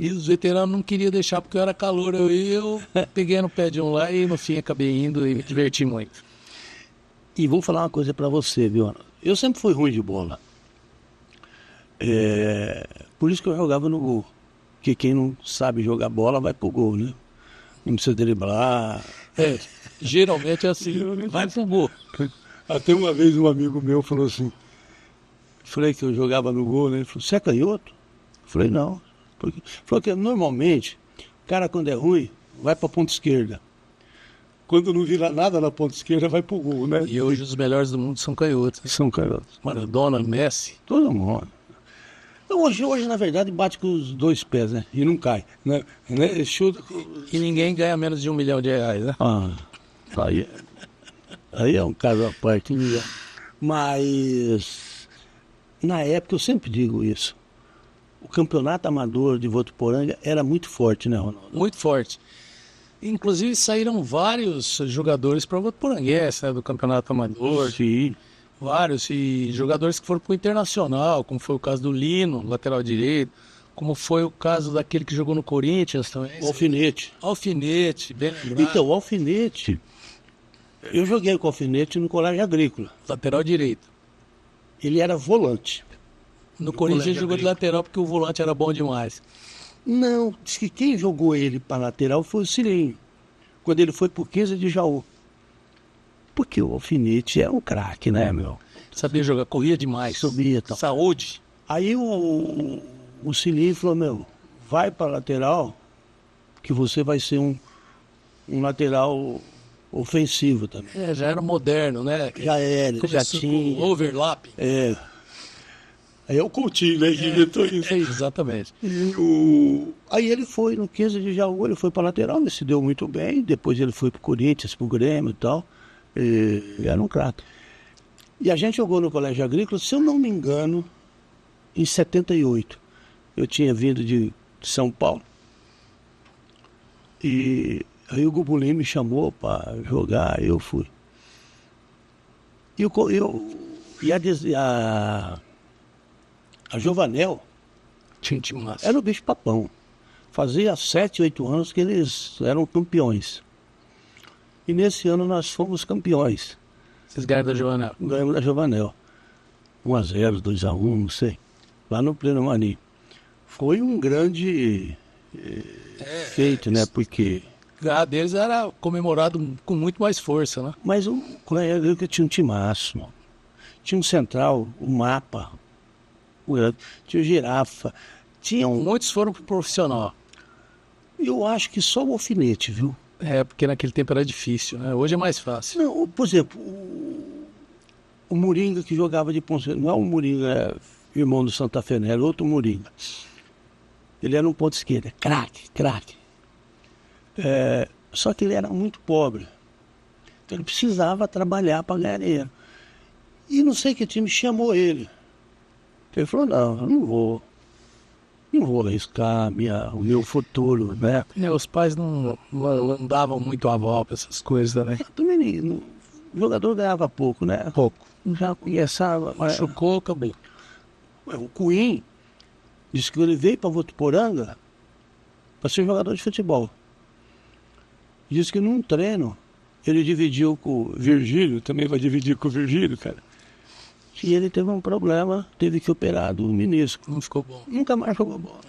os veteranos não queriam deixar porque eu era calor, eu peguei no pé de um lá e no fim acabei indo e me diverti muito. E vou falar uma coisa pra você, viu? Eu sempre fui ruim de bola. Por isso que eu jogava no gol. Porque quem não sabe jogar bola vai pro gol, né? Não precisa driblar. Geralmente é assim, vai pro gol. Até uma vez um amigo meu falou assim, falei que eu jogava no gol, né? Ele falou, você é canhoto? Eu falei, não. Falou que normalmente, o cara quando é ruim, vai pra ponta esquerda. Quando não vira nada na ponta esquerda, vai pro gol, né? E hoje os melhores do mundo são canhotos. São canhotos. Maradona, Messi. Todo mundo. Então, hoje, na verdade, bate com os dois pés, né? E não cai, né? Chuta com... E ninguém ganha menos de R$1 milhão, né? Aí é um caso à parte. Mas, na época, eu sempre digo isso. O campeonato amador de Votuporanga era muito forte, né, Ronaldo? Muito forte. Inclusive saíram vários jogadores para Votuporanguense, né, do campeonato amador. Sim. Vários, e jogadores que foram para o Internacional, como foi o caso do Lino, lateral direito, como foi o caso daquele que jogou no Corinthians também. O Alfinete. Alfinete, bem lembrado. Então, o Alfinete, eu joguei com o Alfinete no Colégio Agrícola. Lateral direito. Ele era volante. No Corinthians ele jogou de lateral porque o volante era bom demais. Não, diz que quem jogou ele para lateral foi o Cilinho, quando ele foi pro 15 de Jaú. Porque o Alfinete é um craque, né, meu? Sabia jogar, corria demais. Subia e tal. Saúde. Aí o Cilinho falou, meu, vai para lateral, que você vai ser um lateral ofensivo também. Já era moderno, né? Já era, já tinha. Overlap. Aí é o Coutinho, né, que inventou isso. Exatamente. Aí ele foi, no 15 de Jaú, ele foi para lateral, ele se deu muito bem, depois ele foi pro Corinthians, pro Grêmio e tal, e era um craque. E a gente jogou no Colégio Agrícola, se eu não me engano, em 78. Eu tinha vindo de São Paulo, e aí o Gubulim me chamou para jogar, eu fui. A Jovanel era o bicho papão. Fazia 7, 8 anos que eles eram campeões. E nesse ano nós fomos campeões. Vocês ganharam da Jovanel? Ganhamos da Jovanel. 1-0, 2-1, não sei. Lá no Pleno Mani. Foi um grande feito, né? Porque... ganhar deles era comemorado com muito mais força, né? Mas o Colégio Agrícola tinha um timaço. Tinha um central, um mapa... tinha o Girafa, muitos foram pro profissional. Eu acho que só o Alfinete, viu? Porque naquele tempo era difícil, né? Hoje é mais fácil. Não, por exemplo, o Moringa que jogava de ponta, não é o Moringa, irmão do Santa Fé, né? Era outro Moringa. Ele era um ponto esquerda, craque. Só que ele era muito pobre. Então ele precisava trabalhar para ganhar dinheiro. E não sei que time chamou ele. Ele falou, não, eu não vou arriscar o meu futuro, né? Os pais não davam muito aval para essas coisas, né? Também o jogador ganhava pouco, né? Pouco. Já começava... Machucou, acabou. O Cunhim disse que ele veio para Votuporanga para ser jogador de futebol. Disse que num treino ele dividiu com o Virgílio, também vai dividir com o Virgílio, cara. E ele teve um problema, teve que operar do menisco. Não ficou bom. Nunca mais jogou bola.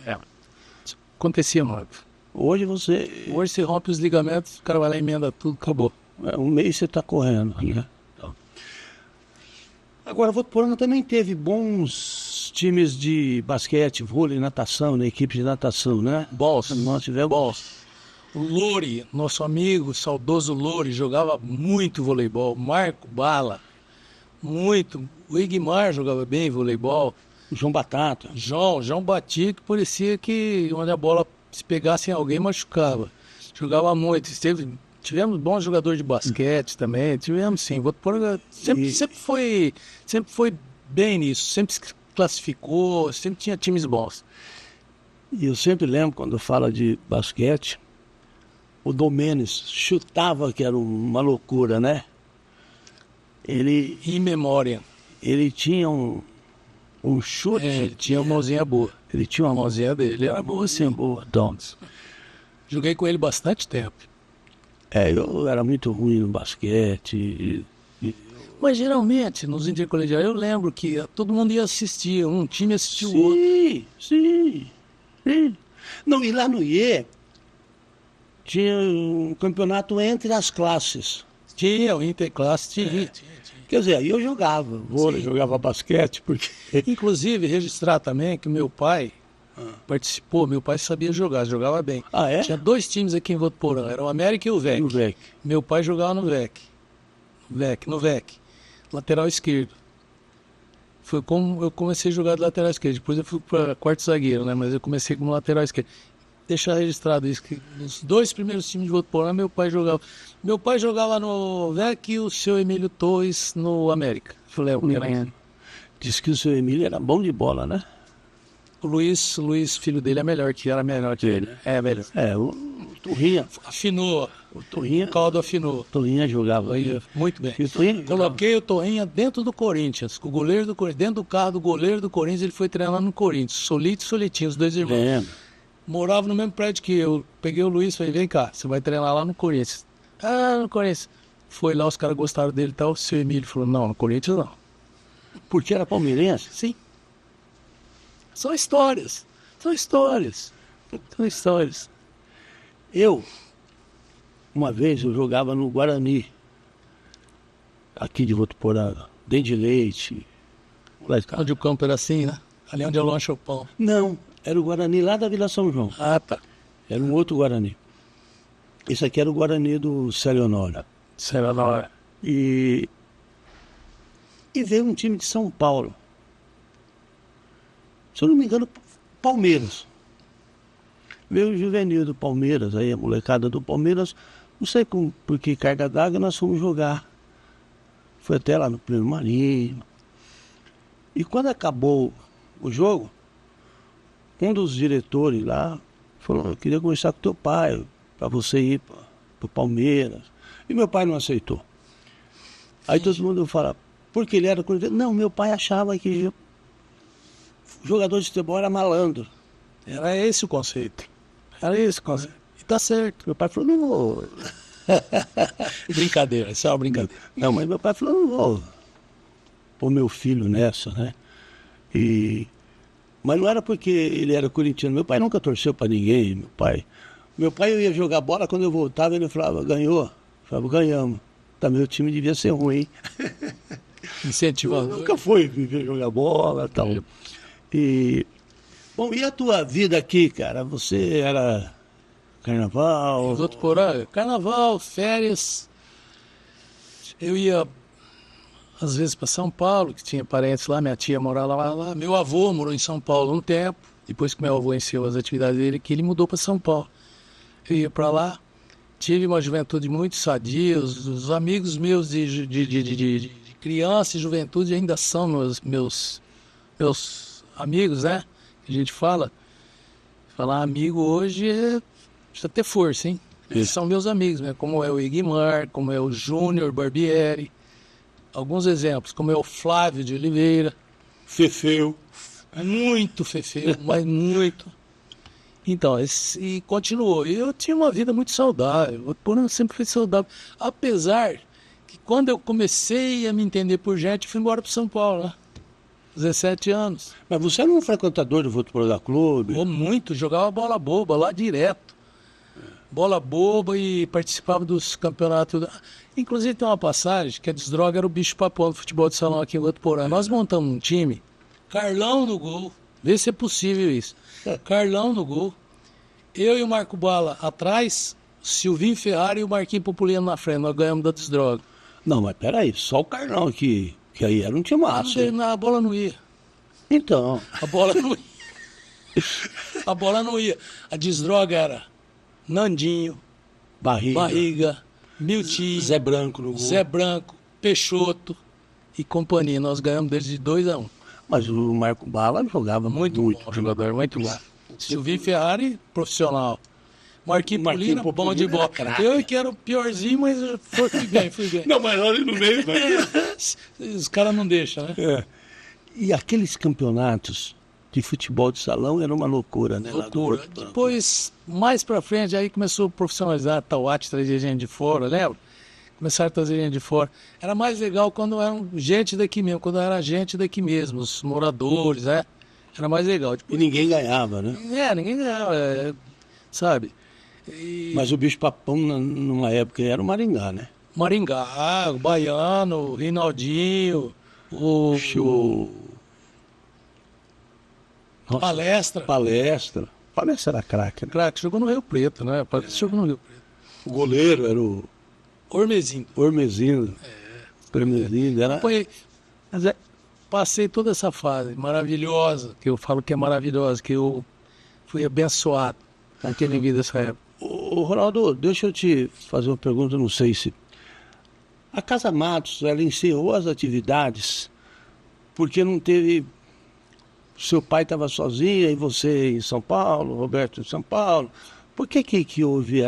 Acontecia muito. Hoje você rompe os ligamentos, o cara vai lá e emenda tudo, acabou. Um mês você está correndo, né? Então. Agora, Votuporanga também teve bons times de basquete, vôlei, natação, né? Equipe de natação, né? Bons. Nós tivemos bons. O Loure, nosso amigo, saudoso Loure, jogava muito voleibol. Marco Bala, muito. O Igmar jogava bem voleibol. João Batata. João Batia, que parecia que onde a bola se pegasse em alguém machucava. Jogava muito. Tivemos bons jogadores de basquete também. Tivemos sim. Votuporanga sempre foi bem nisso. Sempre se classificou, sempre tinha times bons. E eu sempre lembro quando fala de basquete, o Domenes chutava, que era uma loucura, né? Em memória. ele tinha um chute. Ele tinha uma mãozinha boa. Ele tinha uma mãozinha dele. Era boa, sim, boa. Então, Joguei com ele bastante tempo. eu era muito ruim no basquete. Mas geralmente, nos intercolegiais, eu lembro que todo mundo ia assistir. Um time assistia o outro. Sim. Não, e lá no IE tinha um campeonato entre as classes. Tinha o interclasse, tinha. Quer dizer, aí eu jogava vôlei, Sim. jogava basquete, porque... Inclusive, registrar também que o meu pai participou, meu pai sabia jogar, jogava bem. Ah, é? Tinha 2 times aqui em Votuporã, era o América e o VEC. No VEC. Meu pai jogava no VEC. No VEC. Lateral esquerdo. Foi como eu comecei a jogar de lateral esquerdo. Depois eu fui para quarto zagueiro, né? Mas eu comecei como lateral esquerdo. Deixar registrado isso, que nos 2 primeiros times de Votuporã, meu pai jogava. Meu pai jogava no VEC e o seu Emílio Torres no América. Falei, Diz que o seu Emílio era bom de bola, né? o Luiz, filho dele, era melhor que ele. É, melhor. O Turrinha. Afinou. O Turrinha. O caldo afinou. O Turrinha jogava. Muito bem. E o Turrinha Coloquei o Torrinha dentro do Corinthians, com o goleiro do Corinthians, dentro do carro do goleiro do Corinthians, ele foi treinar no Corinthians. Solito e Solitinho, os 2 irmãos. lembro. Morava no mesmo prédio que eu. Peguei o Luiz e falei, vem cá, você vai treinar lá no Corinthians. Ah, no Corinthians. Foi lá, os caras gostaram dele e tal. O seu Emílio falou, não, no Corinthians não. Porque era palmeirense? Sim. São histórias. Uma vez eu jogava no Guarani, aqui de Votuporã, dentro de leite. Onde o campo era assim, né? Ali onde é o lanche o pão. Não, era o Guarani lá da Vila São João. Ah, tá. Era um outro Guarani. Esse aqui era o Guarani do Célio Honório. Será na hora. E veio um time de São Paulo. Se eu não me engano, Palmeiras. Veio o juvenil do Palmeiras, aí a molecada do Palmeiras, não sei por que carga d'água, nós fomos jogar. Foi até lá no Prêmio Marinho. E quando acabou o jogo, um dos diretores lá falou, eu queria conversar com teu pai, para você ir para o Palmeiras. E meu pai não aceitou. Aí todo mundo fala, porque ele era corintiano? Não, meu pai achava que jogador de futebol era malandro. Era esse o conceito. E tá certo. Meu pai falou, não vou. Brincadeira, isso é uma brincadeira. Não, mas meu pai falou, não vou pôr meu filho nessa, né? Mas não era porque ele era corintiano. Meu pai nunca torceu para ninguém, Meu pai eu ia jogar bola, quando eu voltava ele falava, ganhou? Eu falava, ganhamos. Também o time devia ser ruim. Incentivador. Nunca foi viver jogar bola e tal. Bom, e a tua vida aqui, cara? Você era carnaval? Votuporã, carnaval, férias. Eu ia, às vezes, para São Paulo, que tinha parentes lá, minha tia morava lá. Meu avô morou em São Paulo um tempo. Depois que meu avô encerrou as atividades dele, que ele mudou para São Paulo. Eu ia para lá. Tive uma juventude muito sadia. Os amigos meus de criança e juventude ainda são meus amigos, né? A gente fala amigo hoje precisa ter força, hein? Eles são meus amigos, né? Como é o Igmar, como é o Júnior Barbieri. Alguns exemplos, como é o Flávio de Oliveira. Fefeu. Muito fefeu, mas muito. Então, e continuou. Eu tinha uma vida muito saudável. O Porã sempre foi saudável. Apesar que quando eu comecei a me entender por gente, eu fui embora para São Paulo, né? 17 anos. Mas você era um frequentador do Votuporã Clube? Ou muito, jogava bola boba lá direto. Bola boba e participava dos campeonatos. Inclusive tem uma passagem que a Desdroga era o bicho papão do futebol de salão aqui em Votuporã. Nós montamos um time, Carlão no gol, vê se é possível isso. Carlão no gol, eu e o Marco Bala atrás, Silvinho Ferrari e o Marquinhos Populiano na frente. Nós ganhamos da Desdroga. Não, mas peraí, só o Carlão aqui. Que aí era um timaço. A bola não ia. Então. A bola não ia. A bola não ia. A Desdroga era Nandinho, Barriga, Miltinho, Zé Branco no gol. Zé Branco, Peixoto e companhia. Nós ganhamos deles de 2-1. Mas o Marco Bala jogava Muito bom jogador, muito bom. Silvinho Ferrari, profissional. Marquinhos Polina, bom de bola. Eu que era o piorzinho, mas fui bem, fui bem. Não, mas ali no meio, né? Os caras não deixam, né? É. E aqueles campeonatos de futebol de salão era uma loucura, né? Loucura. Depois, mais pra frente, aí começou a profissionalizar, a Tauate trazia gente de fora, lembra? Começaram a trazer gente de fora. Era mais legal quando eram gente daqui mesmo, quando era gente daqui mesmo, os moradores, né? Era mais legal. E ninguém ganhava, né? Ninguém ganhava, sabe? Mas o bicho-papão, numa época, era o Maringá, né? Maringá, o Baiano, o Rinaldinho, o Palestra. Palestra era craque, né? Craque, jogou no Rio Preto, né? Palestra jogou no Rio Preto. O goleiro era o Ormezinho. Ormezinho. Ormezinho, era... Mas passei toda essa fase maravilhosa, que eu falo que é maravilhosa, que eu fui abençoado naquele vida dessa época. Ô, Ronaldo, deixa eu te fazer uma pergunta, não sei se... A Casa Matos, ela encerrou as atividades porque não teve... Seu pai estava sozinho e você em São Paulo, Roberto em São Paulo. Por que houve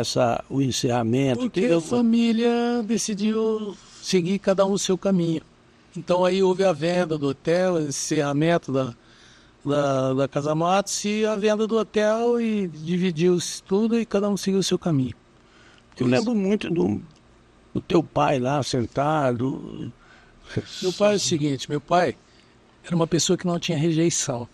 o encerramento? Porque a família decidiu seguir cada um o seu caminho. Então aí houve a venda do hotel, o encerramento da Casa Matos e a venda do hotel e dividiu-se tudo e cada um seguiu o seu caminho. Eu lembro muito do teu pai lá sentado. Meu pai é o seguinte, meu pai era uma pessoa que não tinha rejeição.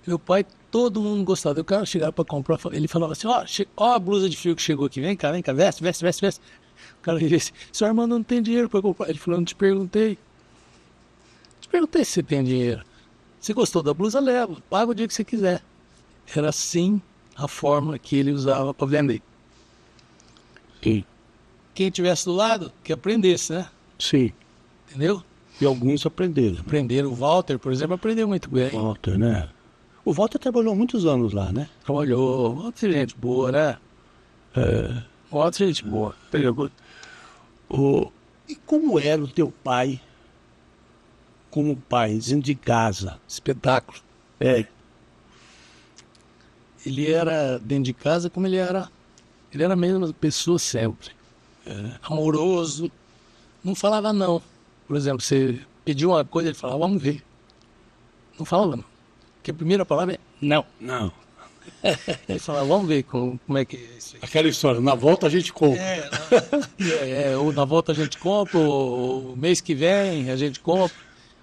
Meu pai, todo mundo gostava. Eu quero chegar para comprar. Ele falava assim, ó a blusa de frio que chegou aqui. Vem cá, veste. O cara disse, seu Armando não tem dinheiro para comprar. Ele falou, não te perguntei. Te perguntei se você tem dinheiro. Se gostou da blusa, leva. Paga o dia que você quiser. Era assim a forma que ele usava para vender. Sim. Quem estivesse do lado, que aprendesse, né? Sim. Entendeu? E alguns aprenderam. Aprenderam. O Walter, por exemplo, aprendeu muito bem. Walter, né? O Walter trabalhou muitos anos lá, né? Trabalhou. O Walter é gente boa, né? O Walter é gente boa. E como era o teu pai como pai, dentro de casa? Espetáculo. Ele era dentro de casa como ele era a mesma pessoa sempre. Amoroso. Não falava não. Por exemplo, você pediu uma coisa, ele falava, vamos ver. Não falava não. Porque a primeira palavra é não. Não. Ele falava, vamos ver como é que é isso aí. Aquela história, na volta a gente compra. Ou na volta a gente compra, ou mês que vem a gente compra.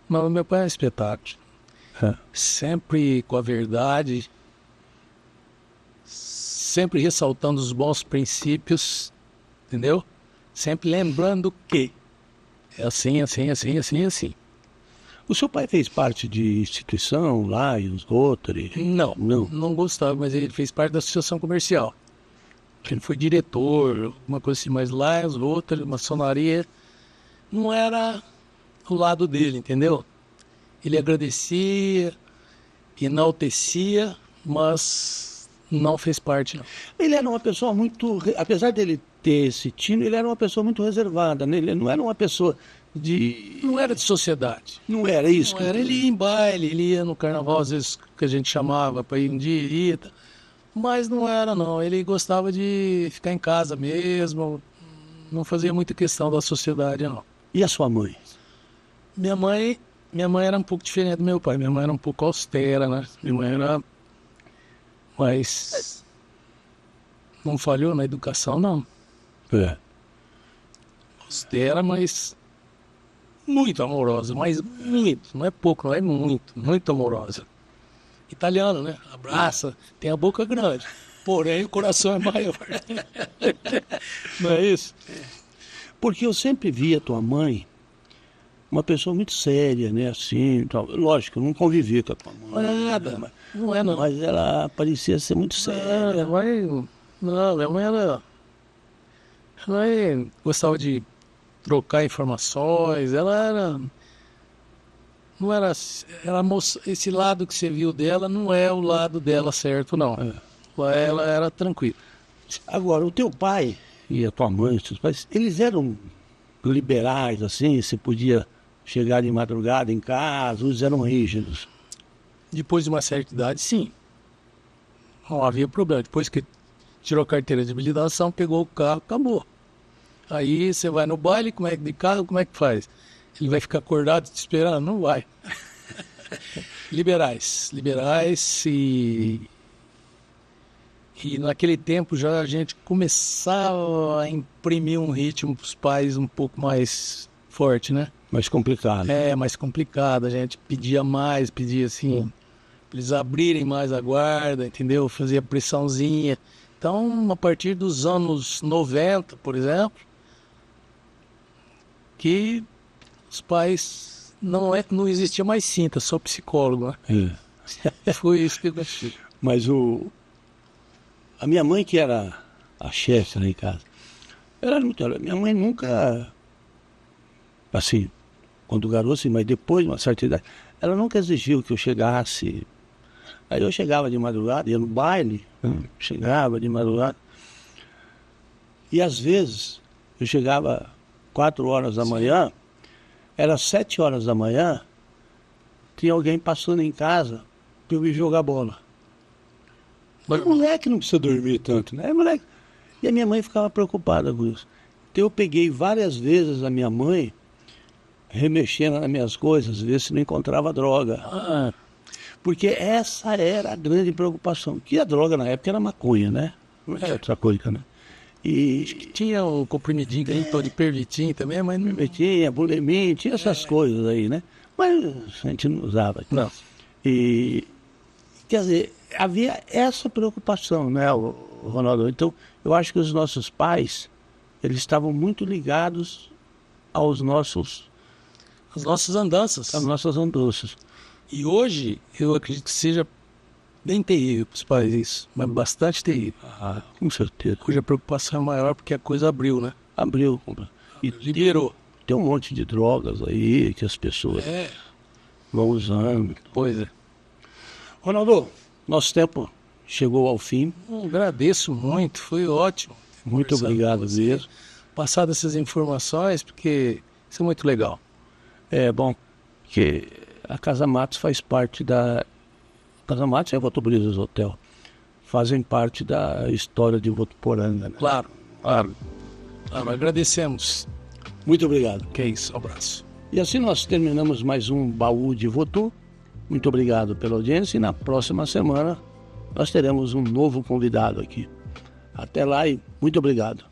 Mas o meu pai é um espetáculo. Sempre com a verdade, sempre ressaltando os bons princípios, entendeu? Sempre lembrando que é assim. O seu pai fez parte de instituição, Lions, Rotary? Não gostava, mas ele fez parte da associação comercial. Ele foi diretor, uma coisa assim, mas Lions, Rotary, maçonaria, não era o lado dele, entendeu? Ele agradecia, enaltecia, mas não fez parte, não. Ele era uma pessoa muito... Apesar dele ter esse tino, ele era uma pessoa muito reservada, né? Ele não era uma pessoa de... Não era de sociedade. Não era isso? Não era. Ele ia em baile, ele ia no carnaval, às vezes, que a gente chamava para ir um dia, ia, mas não era, não. Ele gostava de ficar em casa mesmo, não fazia muita questão da sociedade, não. E a sua mãe? Minha mãe era um pouco diferente do meu pai. Minha mãe era um pouco austera, né? Minha mãe era... Mas não falhou na educação, não. Austera, mas muito amorosa. Mas muito, não é pouco, não é muito amorosa. Italiano, né? Abraça, tem a boca grande, porém o coração é maior. Não é isso? Porque eu sempre vi a tua mãe uma pessoa muito séria, né? Assim, tal. Lógico, eu não convivi com a tua mãe. Nada, né? não é não. Mas ela parecia ser muito séria. Minha mãe era... Ela gostava de trocar informações, ela era... Não era... Esse lado que você viu dela não é o lado dela certo, não. Ela era tranquila. Agora, o teu pai e a tua mãe, os teus pais, eles eram liberais, assim? Você podia chegar de madrugada em casa, eles eram rígidos? Depois de uma certa idade, sim. Não havia problema. Depois que tirou a carteira de habilitação, pegou o carro, acabou. Aí você vai no baile, de carro, como é que faz? Ele vai ficar acordado te esperando? Não vai. Liberais e naquele tempo já a gente começava a imprimir um ritmo para os pais um pouco mais forte, né? Mais complicado. Mais complicado, a gente pedia assim, pra eles abrirem mais a guarda, entendeu? Fazia pressãozinha. Então, a partir dos anos 90, por exemplo, que os pais não existia mais cinta, só psicólogo, né? Foi isso que aconteceu. Mas a minha mãe, que era a chefe lá em casa, minha mãe nunca, assim, quando garoto, assim, mas depois de uma certa idade, ela nunca exigiu que eu chegasse. Aí eu chegava de madrugada, ia no baile, chegava de madrugada, e às vezes eu chegava 4 horas da manhã, era 7 horas da manhã, tinha alguém passando em casa para eu ir jogar bola. Mas moleque não precisa dormir tanto, né? Moleque. E a minha mãe ficava preocupada com isso. Então eu peguei várias vezes a minha mãe remexendo nas minhas coisas, ver se não encontrava droga. Porque essa era a grande preocupação. Que a droga na época era maconha, né? Não era outra coisa, né? E tinha o comprimidinho aí, de pervitin também, mas não... Pervitin, bulimia, tinha essas coisas aí, né? Mas a gente não usava. Não. E, quer dizer, havia essa preocupação, né, Ronaldo? Então, eu acho que os nossos pais, eles estavam muito ligados às nossas andanças. E hoje, eu acredito que seja bem terrível para os pais isso, mas bastante terrível. Com certeza. Hoje a preocupação é maior porque a coisa abriu, né? Abriu. E liberou. Tem um monte de drogas aí que as pessoas vão usando. Pois é. Ronaldo, nosso tempo chegou ao fim. Agradeço muito, foi ótimo. Muito obrigado mesmo. Passar essas informações, porque isso é muito legal. É bom que a Casa Matos faz parte da... Casa Matos e a Votopolis Hotel fazem parte da história de Votuporanga, né? Claro. Agradecemos. Muito obrigado. Que é isso, um abraço. E assim nós terminamos mais um Baú de Votu. Muito obrigado pela audiência e na próxima semana nós teremos um novo convidado aqui. Até lá e muito obrigado.